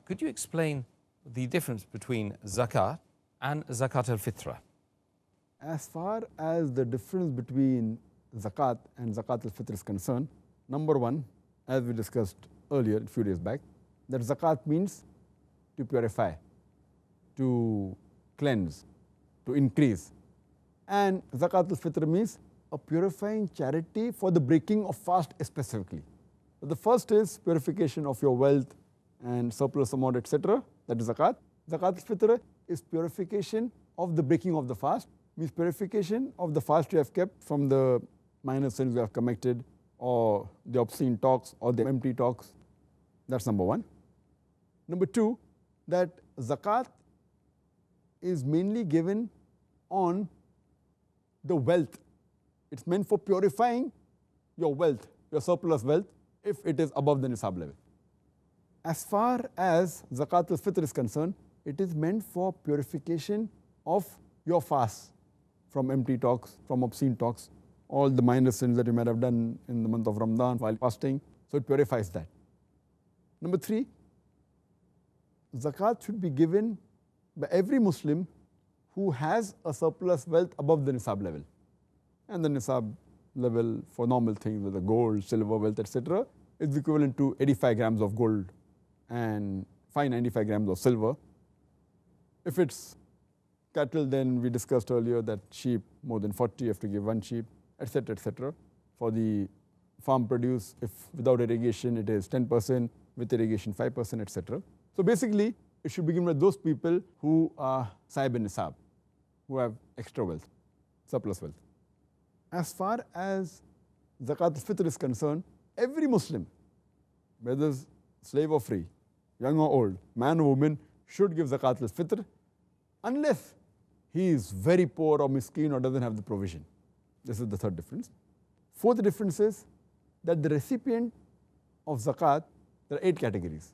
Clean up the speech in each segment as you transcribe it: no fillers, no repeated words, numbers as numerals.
Could you explain the difference between zakat and zakat-ul-fitr? As far as the difference between zakat and zakat-ul-fitr is concerned, number one, as we discussed earlier a few days back, that zakat means to purify, to cleanse, to increase. And zakat-ul-fitr means a purifying charity for the breaking of fast specifically. So the first is purification of your wealth and surplus amount, etc. That is zakat. Zakat-ul-fitr is purification of the breaking of the fast, means purification of the fast you have kept from the minor sins you have committed, or the obscene talks, or the empty talks. That's number one. Number two, that zakat is mainly given on the wealth. It's meant for purifying your wealth, your surplus wealth, if it is above the nisab level. As far as zakat-ul-fitr is concerned, it is meant for purification of your fast from empty talks, from obscene talks, all the minor sins that you might have done in the month of Ramadan while fasting. So it purifies that. Number three, zakat should be given by every Muslim who has a surplus wealth above the nisab level. And the nisab level for normal things, whether gold, silver, wealth, etc., is equivalent to 85 grams of gold and 595 grams of silver. If it's cattle, then we discussed earlier that sheep, more than 40, you have to give one sheep, etc., etc. For the farm produce, if without irrigation it is 10%, with irrigation 5%, etc. So basically, it should be given by those people who are sahib nisab, who have extra wealth, surplus wealth. As far as zakat-ul-fitr is concerned, every Muslim, whether slave or free, young or old, man or woman, should give zakat-ul-fitr unless he is very poor or miskin or doesn't have the provision. This is the third difference. Fourth difference is that the recipient of zakat, there are 8 categories.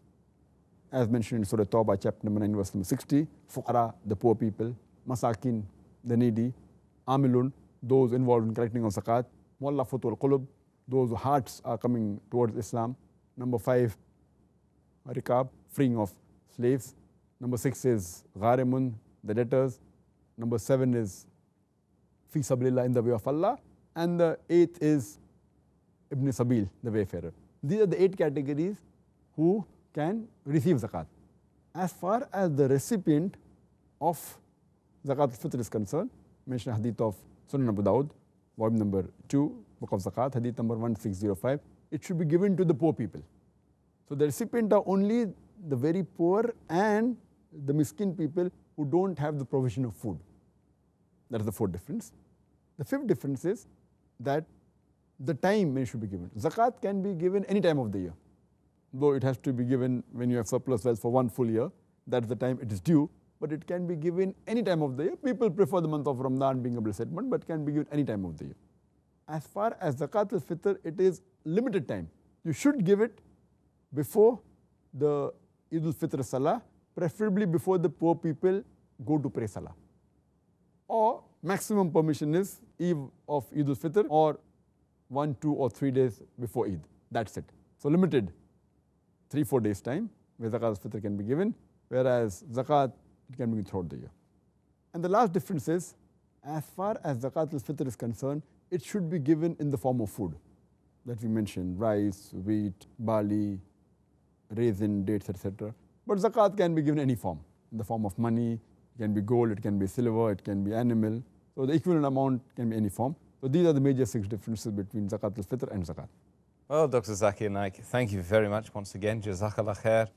As mentioned in Surah Tawbah, chapter number 9, verse number 60, fuqara, the poor people, masakin, the needy, amilun, those involved in collecting of zakat, mu'allafatul qulub, those whose hearts are coming towards Islam. Number 5, rikab, freeing of slaves. Number 6 is gharimun, the debtors. Number 7 is fi sabilillah, in the way of Allah. And the 8th is ibn sabil, the wayfarer. These are the 8 categories who can receive zakat. As far as the recipient of zakat-ul-fitr is concerned, mention hadith of Sunan Abu Dawud, volume number 2, book of zakat, hadith number 1605, it should be given to the poor people. So the recipient are only the very poor and the miskin people who don't have the provision of food. That is the fourth difference. The fifth difference is that the time when it should be given. Zakat can be given any time of the year, though it has to be given when you have surplus wealth for one full year. That's the time it is due. But it can be given any time of the year. People prefer the month of Ramadan being a blessed month, but can be given any time of the year. As far as zakat-ul-fitr, it is limited time. You should give it before the Eid al-Fitr Salah, preferably before the poor people go to pray Salah. Or maximum permission is Eve of Eid al-Fitr or 1, 2 or 3 days before Eid. That's it. So limited 3-4 days time where zakat-ul-fitr can be given, whereas zakat, it can be given throughout the year. And the last difference is, as far as zakat-ul-fitr is concerned, it should be given in the form of food that we mentioned: rice, wheat, barley, raisin, dates, etc. But zakat can be given any form, in the form of money. It can be gold, it can be silver, it can be animal. So the equivalent amount can be any form. So these are the major 6 differences between zakat-ul-fitr and zakat. Well, Dr. Zakir Naik, thank you very much once again. Jazakallah khair.